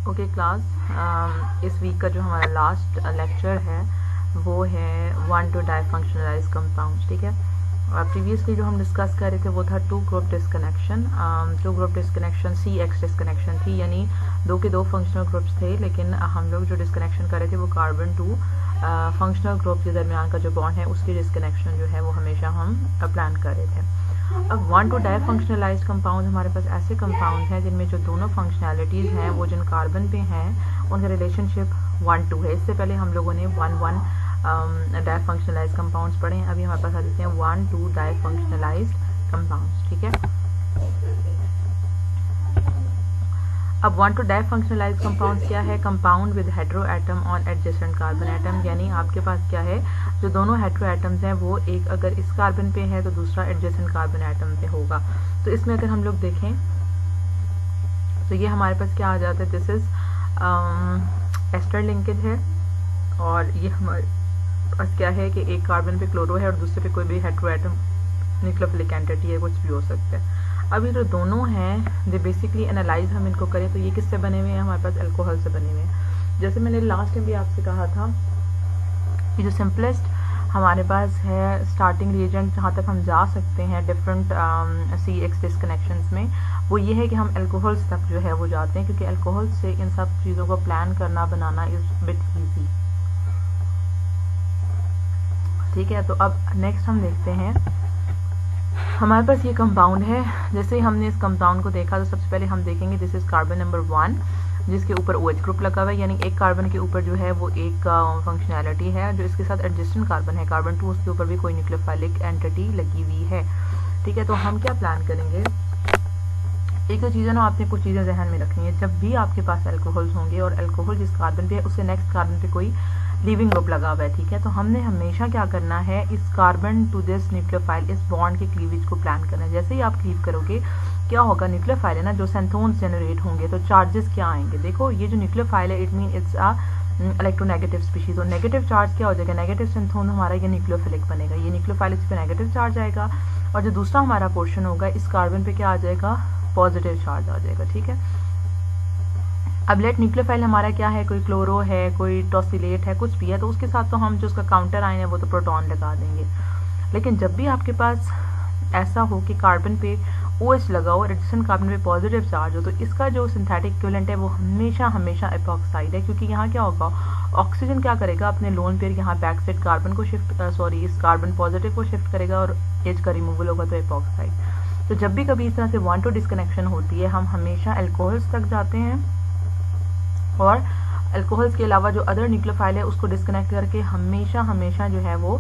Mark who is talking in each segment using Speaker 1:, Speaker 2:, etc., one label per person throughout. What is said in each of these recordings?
Speaker 1: Okay class, इस week का जो हमारा लास्ट लेक्चर है वो है 1 to डाइफंक्शनलाइज कंपाउंड्स। ठीक है, प्रीवियसली जो हम डिस्कस कर रहे थे वो था 2 group disconnection. 2 group disconnection CX disconnection थी, यानी दो के दो फंक्शनल ग्रुप्स थे, लेकिन हम लोग जो डिस्कनेक्शन कर रहे थे वो कार्बन टू फंक्शनल ग्रुप के दरमियान का जो बॉन्ड है उसकी डिस्कनेक्शन जो है वो हमेशा हम प्लान कर रहे थे। अब 1 to डाइफंक्शनलाइज्ड कंपाउंड हमारे पास ऐसे कंपाउंड हैं जिनमें जो दोनों फंक्शनैलिटीज़ हैं वो जिन कार्बन पे हैं उनका रिलेशनशिप 1-2 है। इससे पहले हम लोगों ने 1-1 डाइफंक्शनलाइज्ड कंपाउंड्स पढ़े हैं। अभी हमारे पास आ जाते हैं 1-2 डाइफंक्शनलाइज्ड कंपाउंड्स। ठीक है, अब 1 to डाइफंक्शनलाइज्ड कंपाउंड्स क्या है? Compound with hetero atom on adjacent carbon atom, यानी आपके पास क्या है, जो दोनों हेटेरो एटम्स हैं वो एक अगर इस कार्बन पे है तो दूसरा एडजेसेंट कार्बन एटम पे होगा। तो इसमें अगर हम लोग देखें तो ये हमारे पास क्या आ जाता है, दिस इज एस्टर लिंकेज है, और ये हमारे पास क्या है कि एक कार्बन पे क्लोरो है और दूसरे पे कोई भी हेटेरो एटम न्यूक्लियोफिलिक एंटिटी है, कुछ भी हो सकता है। अब ये जो दोनों हैं दे बेसिकली एनालाइज हम इनको करें तो ये किससे बने हुए हैं? हमारे पास अल्कोहल से बने हुए हैं। जैसे मैंने लास्ट में भी आपसे कहा था कि जो सिंपलेस्ट हमारे पास है स्टार्टिंग रिएजेंट जहाँ तक हम जा सकते हैं डिफरेंट CX डिस्कनेक्शंस में, वो ये है कि हम अल्कोहल्स तक जो है वो जाते हैं, क्योंकि अल्कोहल से इन सब चीज़ों को प्लान करना बनाना इज बिट ईजी। ठीक है, तो अब नेक्स्ट हम देखते हैं हमारे पास ये कंपाउंड है। जैसे ही हमने इस कंपाउंड को देखा तो सबसे पहले हम देखेंगे दिस इज कार्बन नंबर 1 जिसके ऊपर OH ग्रुप लगा हुआ है, यानी एक कार्बन के ऊपर जो है वो एक फंक्शनैलिटी है। जो इसके साथ एडजेसेंट कार्बन है कार्बन 2, उसके ऊपर भी कोई न्यूक्लियोफाइलिक एंटिटी लगी हुई है। ठीक है, तो हम क्या प्लान करेंगे, एक तो चीज़ें ना आपने कुछ चीज़ें जहन में रखनी है। जब भी आपके पास अल्कोहल्स होंगे और अल्कोहल जिस कार्बन पे है उससे नेक्स्ट कार्बन पे कोई लीविंग ग्रुप लगा हुआ है, ठीक है, तो हमने हमेशा क्या करना है, इस कार्बन टू दिस न्यूक्लियोफाइल, इस बॉन्ड के क्लीवेज को प्लान करना है। जैसे ही आप क्लीव करोगे क्या होगा, न्यूक्लियोफाइल है ना, जो सेंथोन्स जनरेट होंगे तो चार्जेस क्या आएंगे। देखो ये जो न्यूक्लियोफाइल है it mean it's a electronegative species, और नेगेटिव चार्ज क्या हो जाएगा, नेगेटिव सेंथोन हमारा ये न्यूक्लियोफिलिक बनेगा, ये न्यूक्लियोफाइल इस पे नेगेटिव चार्ज आएगा, और जो दूसरा हमारा पोर्शन होगा इस कार्बन पे क्या आ जाएगा, पॉजिटिव चार्ज आ जाएगा। ठीक है, अब लेट न्यूक्लियोफाइल हमारा क्या है, कोई क्लोरो है, कोई टॉसिलेट है, कुछ भी है, तो उसके साथ तो हम जो उसका काउंटर आयन है वो तो प्रोटॉन लगा देंगे। लेकिन जब भी आपके पास ऐसा हो कि कार्बन पे OH लगा हो और एडजेसेंट कार्बन पे पॉजिटिव चार्ज हो, तो इसका जो सिंथेटिक इक्विवेलेंट है वो हमेशा हमेशा एपॉक्साइड है, क्योंकि यहाँ क्या होगा, ऑक्सीजन क्या करेगा, अपने लोन पेयर यहाँ बैक साइड कार्बन को शिफ्ट इस कार्बन पॉजिटिव को शिफ्ट करेगा और H का रिमूवल होगा तो एपॉक्साइड। तो जब भी कभी इस तरह से 1-2 डिस्कनेक्शन होती है हम हमेशा अल्कोहल्स तक जाते हैं, और अल्कोहल्स के अलावा जो अदर न्यूक्लियोफाइल है उसको डिस्कनेक्ट करके हमेशा हमेशा जो है वो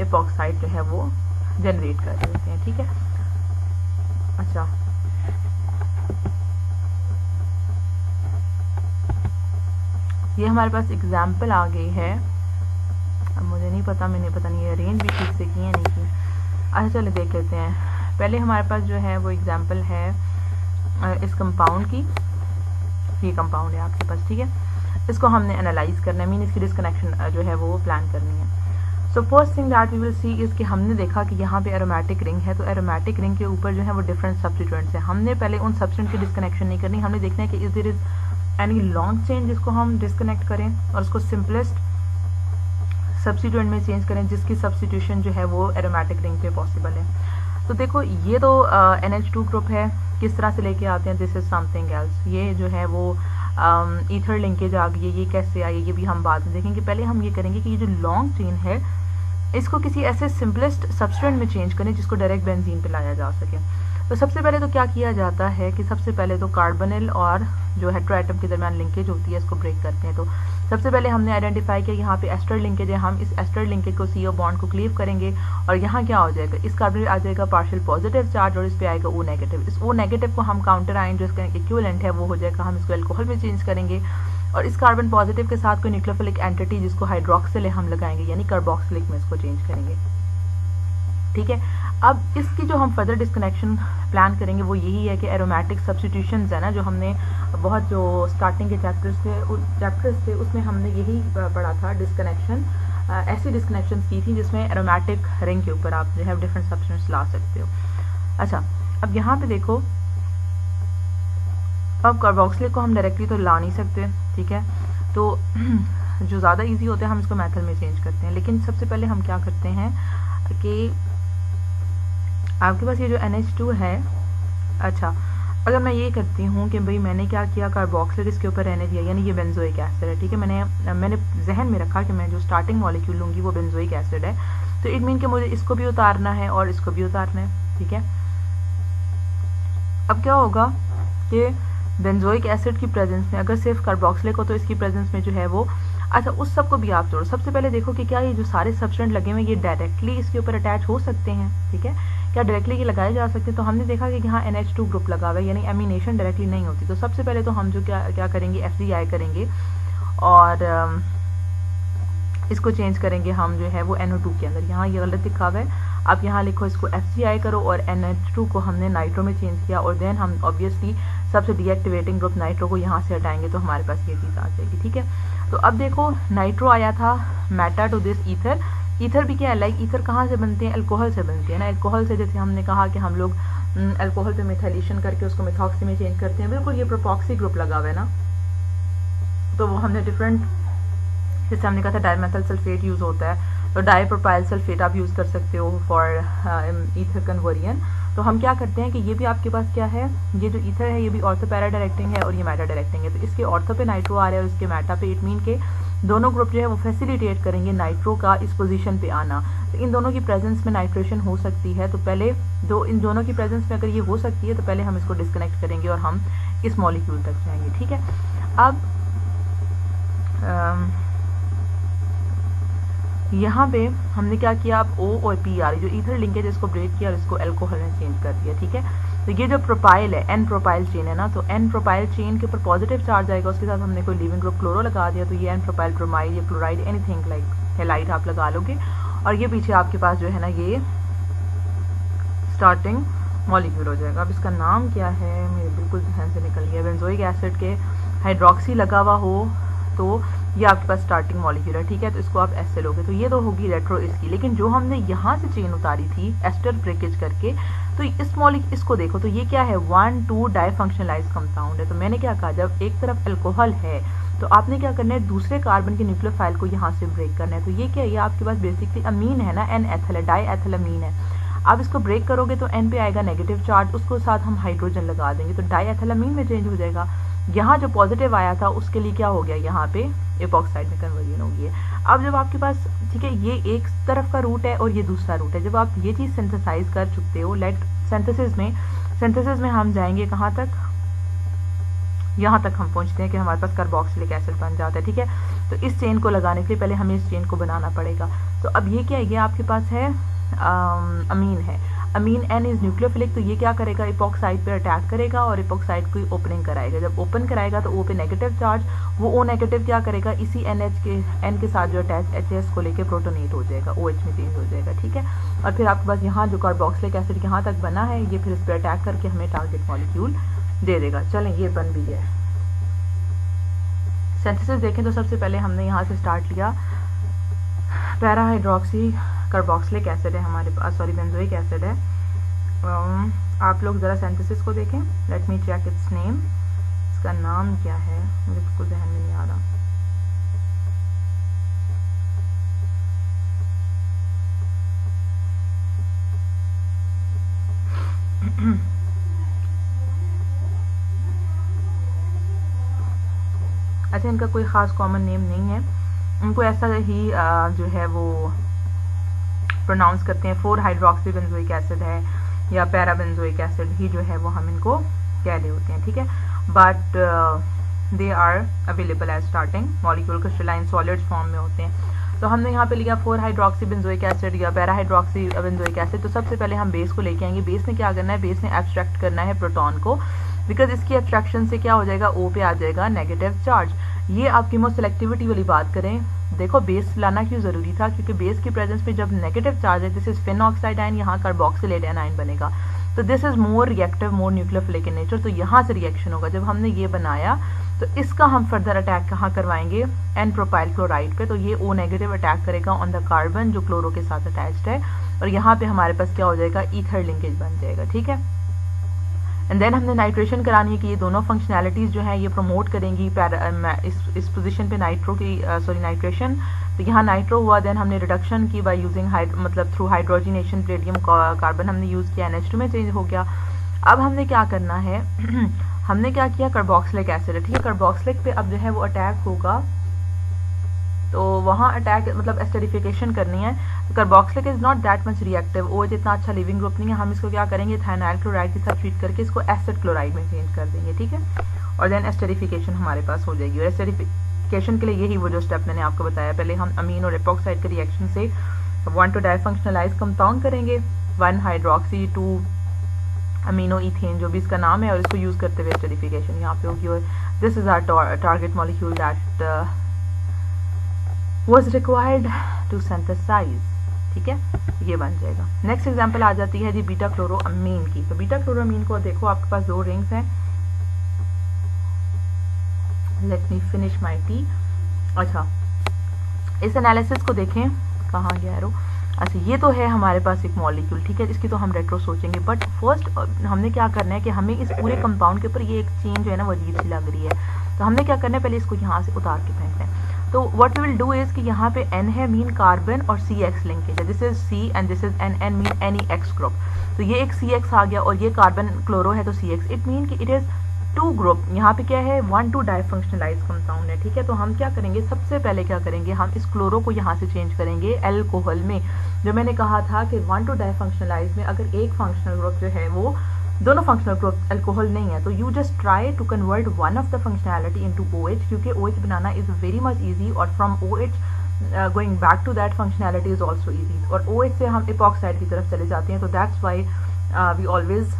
Speaker 1: एपॉक्साइड जो है वो जनरेट कर देते हैं। ठीक है, अच्छा ये हमारे पास एग्जाम्पल आ गई है, अब मुझे नहीं पता, मैंने पता नहीं अरेंज भी ठीक से की है नहीं की। अच्छा चलो देख लेते हैं। पहले हमारे पास जो है वो एग्जाम्पल है इस कंपाउंड की, ये कंपाउंड है आपके पास। ठीक है, इसको हमने एनालाइज करना है, मीन इसकी डिस्कनेक्शन जो है वो प्लान करनी है। So first thing that we will see is कि हमने देखा कि यहाँ पे एरोमेटिक रिंग है, तो एरोमेटिक रिंग के ऊपर जो है वो डिफरेंट सब्स्टिट्यूएंट्स हैं। हमने पहले उन सब्स्टिट्यूएंट की डिस्कनेक्शन नहीं करनी, हमने देखना है कि is there is any long chain जिसको हम डिस्कनेक्ट करें और उसको सिंपलेस्ट सब्स्टिट्यूएंट में चेंज करें जिसकी सब्स्टिट्यूशन जो है वो एरोमेटिक रिंग पे पॉसिबल है। तो देखो ये तो NH2 ग्रुप है, किस तरह से लेके आते हैं, दिस इज समथिंग एल्स, ये जो है वो ईथर लिंकेज आ गई है, ये कैसे आई ये भी हम बाद में देखेंगे। पहले हम ये करेंगे कि ये जो लॉन्ग चेन है इसको किसी ऐसे सिंपलेस्ट सब्स्टिट्यूएंट में चेंज करें जिसको डायरेक्ट बेंजीन पे लाया जा सके। तो सबसे पहले तो क्या किया जाता है कि सबसे पहले तो कार्बोनिल और जो हेटेरो एटम के दरमियान लिंकेज होती है इसको ब्रेक करते हैं। तो सबसे पहले हमने आइडेंटिफाई किया यहाँ पे एस्टर लिंकेज है, हम इस एस्टर लिंकेज को CO बॉन्ड को क्लीव करेंगे और यहाँ क्या हो जाएगा, इस कार्बन पे आ जाएगा पार्शियल पॉजिटिव चार्ज और इस पे आएगा O नेगेटिव। इस O नेगेटिव को हम काउंटर आयन जो इसका इक्विवेलेंट है वो हो जाएगा, हम इसको अल्कोहल में चेंज करेंगे, और इस कार्बन पॉजिटिव के साथ कोई न्यूक्लियोफिलिक एंटिटी जिसको हाइड्रोक्सिल हम लगाएंगे, यानी कार्बोक्सिलिक में इसको चेंज करेंगे। ठीक है, अब इसकी जो हम फर्दर डिस्कनेक्शन प्लान करेंगे वो यही है कि एरोमेटिक सब्स्टिट्यूशंस है ना, जो हमने बहुत जो स्टार्टिंग के चैप्टर्स थे उसमें हमने यही पढ़ा था, डिस्कनेक्शन ऐसी डिस्कनेक्शन की थी जिसमें एरोमेटिक रिंग के ऊपर आप जो है डिफरेंट सब्स्टिट्यूएंट्स ला सकते हो। अच्छा अब यहाँ पे देखो, अब कार्बोक्सिलिक को हम डायरेक्टली तो ला नहीं सकते, ठीक है, तो जो ज़्यादा इजी होता है हम इसको मेथड में चेंज करते हैं। लेकिन सबसे पहले हम क्या करते हैं कि आपके पास ये जो NH2 है, अच्छा अगर मैं ये करती हूँ कि भाई मैंने क्या किया, कार्बोक्सिलिक इसके ऊपर रहने दिया, यानी ये बेंजोइक एसिड है, ठीक है, मैंने जहन में रखा कि मैं जो स्टार्टिंग मॉलिक्यूल लूँगी वो बेंजोइक एसिड है, तो इट मीन कि मुझे इसको भी उतारना है और इसको भी उतारना है, ठीक है। अब क्या होगा कि बेंजोइक एसिड की प्रेजेंस में अगर सिर्फ कार्बोक्सिलिक हो तो इसकी प्रेजेंस में जो है वो, अच्छा उस सब को भी आप जोड़ो। सबसे पहले देखो कि क्या ये जो सारे सब्सटेंट लगे हुए ये डायरेक्टली इसके ऊपर अटैच हो सकते हैं, ठीक है, क्या डायरेक्टली ये लगाए जा सकते हैं। तो हमने देखा कि यहाँ NH2 ग्रुप लगा हुआ है, यानी एमिनेशन डायरेक्टली नहीं होती। तो सबसे पहले तो हम जो क्या करेंगे, FGI करेंगे और इसको चेंज करेंगे हम जो है वो NO2 के अंदर। यहाँ ये गलत लिखा हुआ है, आप यहाँ लिखो इसको FGI करो और NH2 को हमने नाइट्रो में चेंज किया और देन हम ऑब्वियसली सबसे डीएक्टिवेटिंग ग्रुप नाइट्रो को यहाँ से हटाएंगे तो हमारे पास ये चीज़ आ जाएगी, ठीक है। तो अब देखो नाइट्रो आया था meta to this ether. Ether भी क्या है, लाइक ईथर कहाँ से बनते हैं, अल्कोहल से बनते हैं ना। अल्कोहल से जैसे हमने कहा कि हम लोग अल्कोहल पे मिथाइलेशन करके उसको मिथॉक्सी में चेंज करते हैं, बिल्कुल ये प्रोपॉक्सी ग्रुप लगा हुआ है ना, तो वो हमने डिफरेंट, जैसे हमने कहा था डाइमेथाइल सल्फेट यूज होता है, तो डाइप्रोपाइल सल्फेट आप यूज कर सकते हो फॉर ईथर कन्वर्जन। तो हम क्या करते हैं कि ये भी आपके पास क्या है, ये जो ईथर है ये भी ऑर्थो पैरा डायरेक्टिंग है और ये मेटा डायरेक्टिंग है। तो इसके ऑर्थो पे नाइट्रो आ रहा है और इसके मेटा पे, इट मीन के दोनों ग्रुप जो है वो फैसिलिटेट करेंगे नाइट्रो का इस पोजीशन पे आना। तो इन दोनों की प्रेजेंस में नाइट्रेशन हो सकती है, तो पहले इन दोनों की प्रेजेंस में अगर ये हो सकती है तो पहले हम इसको डिस्कनेक्ट करेंगे और हम इस मॉलिक्यूल तक जाएंगे, ठीक है। अब यहाँ पे हमने क्या किया, अब O और P आ रही, जो ईथर लिंकेज इसको ब्रेक किया और इसको अल्कोहल में चेंज कर दिया, ठीक है। तो ये जो प्रोपाइल है, N प्रोपाइल चेन है ना, तो N प्रोपाइल चेन के ऊपर पॉजिटिव चार्ज आएगा, उसके साथ हमने कोई लिविंग ग्रुप क्लोरो लगा दिया, तो ये N प्रोपाइल ब्रोमाइड या क्लोराइड एनीथिंग लाइक हेलाइड आप लगा लोगे और ये पीछे आपके पास जो है ना ये स्टार्टिंग मॉलिक्यूल हो जाएगा। अब इसका नाम क्या है, मेरे बिल्कुल ध्यान से निकल गया, बेंजोइक एसिड के हाइड्रोक्सी लगा हुआ हो तो ये आपके पास स्टार्टिंग मॉलिक्यूल है, ठीक है। तो इसको आप ऐसे लोगे तो ये तो होगी रेट्रो इसकी। लेकिन जो हमने यहाँ से चेन उतारी थी एस्टर ब्रेकेज करके, तो इस मॉलिक्यूल इसको देखो तो ये क्या है, 1,2 डाइफंक्शनलाइज्ड कंपाउंड है। तो मैंने क्या कहा, जब एक तरफ अल्कोहल है तो आपने क्या करना है, दूसरे कार्बन के न्यूक्लियोफाइल को यहाँ से ब्रेक करना है। तो ये क्या है, ये आपके पास बेसिकली अमीन है ना, N एथल है, डाई एथल अमीन है। आप इसको ब्रेक करोगे तो N पे आएगा नेगेटिव चार्ज, उसको साथ हम हाइड्रोजन लगा देंगे तो डाई एथल अमीन में चेंज हो जाएगा। यहाँ जो पॉजिटिव आया था उसके लिए क्या हो गया, यहाँ पे एपॉक्साइड में कन्वर्जन हो गई है। अब जब आपके पास, ठीक है, ये एक तरफ का रूट है और ये दूसरा रूट है, जब आप ये चीज़ सिंथेसाइज कर चुकते हो, लेट सिंथेसिस में हम जाएंगे कहाँ तक, यहाँ तक हम पहुँचते हैं कि हमारे पास कार्बोक्सिलिक एसिड बन जाता है, ठीक है। तो इस चेन को लगाने के लिए पहले हमें इस चेन को बनाना पड़ेगा। तो अब ये क्या है, ये आपके पास है अमीन है, अमीन N इज न्यूक्लियोफिलिक, तो ये क्या करेगा, इपॉक्साइड पे अटैक करेगा और इपॉक्साइड की ओपनिंग कराएगा। जब ओपन कराएगा तो O पे नेगेटिव चार्ज, वो O नेगेटिव क्या करेगा, इसी N के साथ जो अटैच HS को लेके प्रोटोनेट हो जाएगा, OH में चेंज हो जाएगा, ठीक है। और फिर आपके पास यहाँ जो कार्बोक्सिलिक एसिड यहाँ तक बना है, ये फिर इस पर अटैक करके हमें टारगेट मॉलिक्यूल दे देगा। चलें, ये बन भी है। सिंथेसिस देखें तो सबसे पहले हमने यहाँ से स्टार्ट लिया, पैरा हाइड्रोक्सी कार्बोक्सिलिक एसिड है हमारे पास, सॉरी बेंजोइक एसिड है। आप लोग ज़रा सिंथेसिस को देखें, let me check its name, इसका नाम क्या है, मुझे बिल्कुल ध्यान में नहीं आ रहा। अच्छा, इनका कोई ख़ास कॉमन नेम नहीं है, उनको ऐसा ही जो है वो प्रोनाउंस करते हैं, 4 हाइड्रोक्सी बेंजोइक एसिड है या पैरा बेंजोइक एसिड ही जो है वो हम इनको कह रहे होते हैं, ठीक है। But they are available as starting molecule, crystalline solid form में होते हैं। तो हमने यहाँ पे लिया 4 हाइड्रोक्सी बेंजोइक एसिड या पैरा हाइड्रोक्सी बेंजोइक एसिड। तो सबसे पहले हम बेस को लेके आएंगे। बेस ने क्या करना है, बेस ने एब्स्ट्रैक्ट करना है प्रोटॉन को, बिकॉज इसकी एब्स्ट्रैक्शन से क्या हो जाएगा, O पे आ जाएगा नेगेटिव चार्ज। ये आप कीमोसेलेक्टिविटी वाली बात करें, देखो बेस लाना क्यों जरूरी था, क्योंकि बेस की प्रेजेंस में जब नेगेटिव चार्ज है, दिस इज फिनॉक्साइड आयन, यहाँ कार्बोक्सिलेट आयन बनेगा, तो this is more reactive, more nucleophilic in nature, तो यहाँ से रिएक्शन होगा। जब हमने ये बनाया तो इसका हम फर्दर अटैक कहाँ करवाएंगे, N प्रोपाइल क्लोराइड पे, तो ये O नेगेटिव अटैक करेगा ऑन द कार्बन जो क्लोरो के साथ अटैच्ड है, और यहाँ पे हमारे पास क्या हो जाएगा, ईथर लिंकेज बन जाएगा, ठीक है। एंड देन हमने नाइट्रेशन करानी है कि ये दोनों फंक्शनैलिटीज़ जो हैं ये प्रमोट करेंगी इस पोजीशन पे नाइट्रो की नाइट्रेशन। तो यहाँ नाइट्रो हुआ, देन हमने रिडक्शन की बाय यूजिंग मतलब थ्रू हाइड्रोजिनेशन प्लेटियम कार्बन हमने यूज़ किया, NH2 में चेंज हो गया। अब हमने क्या करना है हमने क्या किया, कार्बोक्सिलिक एसिड है, ठीक है। कार्बोक्सिलिक पे अब जो है वो अटैक होगा, तो वहाँ अटैक मतलब एस्टरिफिकेशन करनी है। तो carboxylic is not that much reactive, OH इतना अच्छा लिविंग ग्रुप नहीं है। हम इसको क्या करेंगे, थायनाइल क्लोराइड के साथ ट्रीट करके इसको एसिड क्लोराइड में चेंज कर देंगे, ठीक है। और देन एस्टरिफिकेशन हमारे पास हो जाएगी। और एस्टरिफिकेशन के लिए यही वो जो स्टेप मैंने आपको बताया, पहले हम अमीन और एपॉक्साइड के रिएक्शन से 1 to डाइफंक्शनलाइज कंपाउंड करेंगे, 1 हाइड्रोक्सी 2 अमीनो इथेन जो भी इसका नाम है, और इसको यूज करते हुए एस्टरिफिकेशन यहाँ पे होगी। और this is our target molecule that was required to synthesize, ठीक है, ये बन जाएगा। नेक्स्ट एग्जांपल आ जाती है जी बीटा क्लोरोअमीन की। तो बीटा क्लोरोअमीन को देखो आपके पास 2 रिंग्स हैं। Let me finish my T. अच्छा, इस एनालिसिस को देखें, कहाँ गया एरो। अच्छा, ये तो है हमारे पास एक मॉलिक्यूल, ठीक है, इसकी तो हम रेट्रो सोचेंगे, बट फर्स्ट हमने क्या करना है कि हमें इस पूरे कंपाउंड के ऊपर ये एक चेंज जो है ना वो अजीब सी लग रही है। तो हमने क्या करना है, पहले इसको यहाँ से उतार के फेंकना है। तो what we will do is कि यहाँ पे N है, मीन कार्बन, और CX लिंकेज है, this is C and this is N mean any X group. तो ये एक CX आ गया और ये कार्बन क्लोरो है तो CX, इट मीन कि इट इज 2 ग्रुप। यहाँ पे क्या है, 1 to डाइफंक्शनलाइज कंपाउंड है, ठीक है। तो हम क्या करेंगे, सबसे पहले क्या करेंगे, हम इस क्लोरो को यहाँ से चेंज करेंगे अल्कोहल में। जो मैंने कहा था कि 1 to डाइफंक्शनलाइज में अगर एक फंक्शनल ग्रुप जो है वो दोनों फंक्शनल ग्रुप अल्कोहल नहीं है, तो you just try to convert one of the functionality into OH, क्योंकि OH बनाना इज वेरी मच इजी, और from OH going back to that functionality is also easy. और OH से हम इपॉक्साइड की तरफ चले जाते हैं, तो that's why we always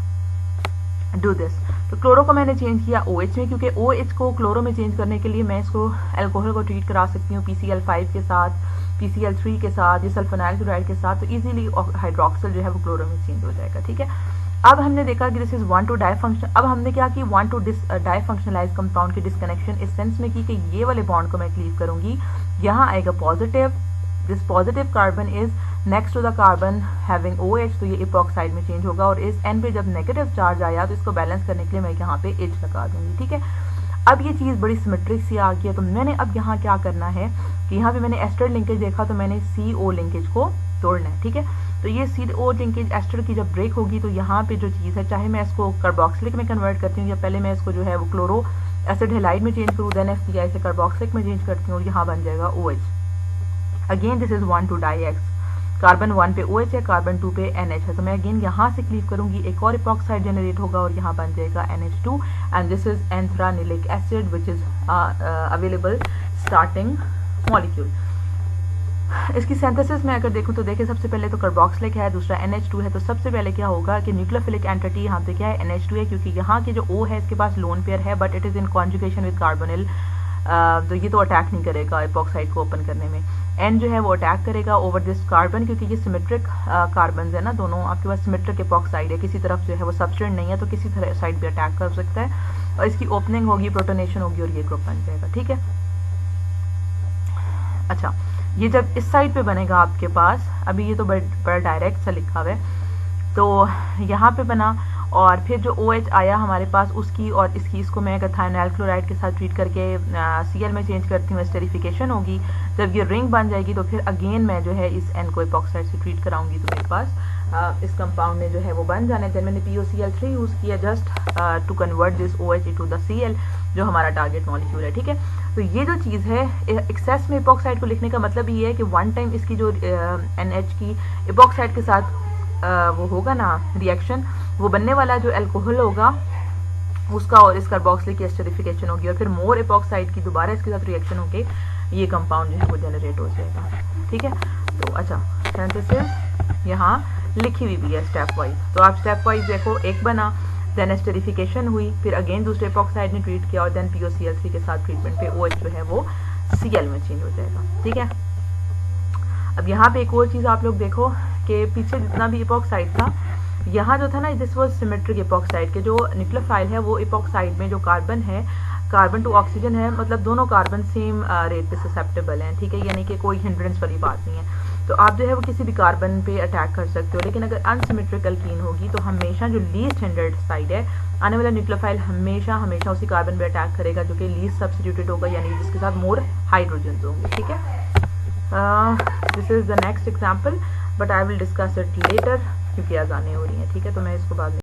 Speaker 1: do this. तो क्लोरो को मैंने चेंज किया OH में, क्योंकि OH को क्लोरो में चेंज करने के लिए मैं इसको अल्कोहल को ट्रीट करा सकती हूँ PCl5 के साथ, PCl3 के साथ, या सल्फोनाइल क्लोराइड के साथ, तो इजीली हाइड्रोक्सिल जो है वो क्लोरो में चेंज हो जाएगा, ठीक है। अब हमने देखा कि दिस इज 1 to डाइफंक्शन। अब हमने क्या की, 1 to डाइफंक्शनलाइज कंपाउंड की डिस्कनेक्शन इस सेंस में की कि ये वाले बॉन्ड को मैं क्लीव करूंगी, यहाँ आएगा positive, this positive carbon is next to the carbon having OH, तो ये इपॉक्साइड में चेंज होगा। और इस N पे जब नेगेटिव चार्ज आया तो इसको बैलेंस करने के लिए मैं यहाँ पे H लगा दूंगी, ठीक है। अब ये चीज़ बड़ी सिमेट्रिक सी आ गई है। तो मैंने अब यहाँ क्या करना है कि यहाँ पे मैंने एस्टर लिंकेज देखा, तो मैंने CO लिंकेज को तोड़ना है, ठीक है। तो ये CO लिंकेज एस्टर की जब ब्रेक होगी, तो यहाँ पे जो चीज़ है, चाहे मैं इसको कार्बोक्सिलिक में कन्वर्ट करती हूँ, या पहले मैं इसको जो है वो क्लोरो एसिड हेलाइड में चेंज करूँ, देन FCI से कार्बोक्सिलिक में चेंज करती हूँ, और यहाँ बन जाएगा OH। Again this is 1 to di X, carbon 1 पे OH है, कार्बन 2 पे NH है, तो मैं अगेन यहाँ से क्लीव करूंगी, एक और इपॉक्साइड जनरेट होगा और यहाँ बन जाएगा NH2, and this is anthranilic acid which is available starting molecule. इसकी सिंथेसिस में अगर देखूं तो देखिए, सबसे पहले तो कार्बोक्सिलिक है, दूसरा NH2 है। तो सबसे पहले क्या होगा कि न्यूक्लियोफिलिक एंटिटी यहाँ पे क्या है, NH2 है, क्योंकि यहाँ के जो O है इसके पास लोन पेयर है, but it is in conjugation with carbonyl, तो ये तो अटैक नहीं करेगा इपॉक्साइड को ओपन करने में। N जो है वो अटैक करेगा ओवर दिस कार्बन, क्योंकि ये सिमेट्रिक कार्बन है ना, दोनों आपके पास सिमेट्रिक इपॉक्साइड है, किसी तरफ जो है वो सबस्टेंट नहीं है, तो किसी तरह साइड भी अटैक कर सकता है, और इसकी ओपनिंग होगी, प्रोटोनेशन होगी, और ये ग्रुप बन जाएगा, ठीक है। अच्छा, ये जब इस साइड पे बनेगा आपके पास, अभी ये तो बड़ा डायरेक्ट सा लिखा हुआ है, तो यहाँ पे बना, और फिर जो OH आया हमारे पास उसकी और इसकी, इसको मैं अगर थायनाइल क्लोराइड के साथ ट्रीट करके Cl में चेंज करती हूँ, एस्टरिफिकेशन होगी। जब ये रिंग बन जाएगी तो फिर अगेन मैं जो है इस N को इपॉक्साइड से ट्रीट कराऊंगी, तो मेरे पास इस कंपाउंड में जो है वो बन जाने। देन मैंने POCl3 यूज़ किया just to convert this OH into the Cl, जो हमारा टारगेट मॉलिक्यूल है, ठीक है। तो ये जो चीज़ है, एक्सेस में इपॉक्साइड को लिखने का मतलब ये है कि वन टाइम इसकी जो NH की इपॉक्साइड के साथ वो होगा ना रिएक्शन, वो बनने वाला जो अल्कोहल होगा उसका और इस कार्बोक्सिलिक की एस्टरिफिकेशन होगी, और फिर मोर इपॉक्साइड की दोबारा इसके साथ रिएक्शन होके ये कंपाउंड जो है वो जनरेट हो जाएगा, ठीक है। तो अच्छा, सिंथेसिस यहाँ लिखी हुई भी है स्टेप वाइज, तो आप स्टेप वाइज देखो, एक बना, देन एस्टरिफिकेशन हुई, फिर अगेन दूसरे इपॉक्साइड ने ट्रीट किया, और देन POCl3 के साथ ट्रीटमेंट पे OH जो है वो Cl में चेंज हो जाएगा, ठीक है। अब यहाँ पे एक और चीज़ आप लोग देखो कि पीछे जितना भी इपॉक्साइड था, यहाँ जो था ना, दिस वाज सिमेट्रिक इपॉक्साइड के जो न्यूक्लियोफाइल है वो इपॉक्साइड में जो कार्बन है, कार्बन टू ऑक्सीजन है, मतलब दोनों कार्बन सेम रेट पे ससेप्टेबल हैं, ठीक है, यानी कि कोई हिंड्रेंस वाली बात नहीं है। तो आप जो है वो किसी भी कार्बन पे अटैक कर सकते हो, लेकिन अगर अनसिमेट्रिक एल्कीन होगी तो हमेशा जो लीस्ट हिंडर्ड साइड है, आने वाला न्यूक्लियोफाइल हमेशा हमेशा उसी कार्बन पे अटैक करेगा जो कि लीस्ट सब्स्टिट्यूटेड होगा, यानी जिसके साथ मोर हाइड्रोजन होंगे। ठीक है, this is the next example but I will discuss it later क्योंकि अजानें हो रही हैं। ठीक है, तो मैं इसको बाद में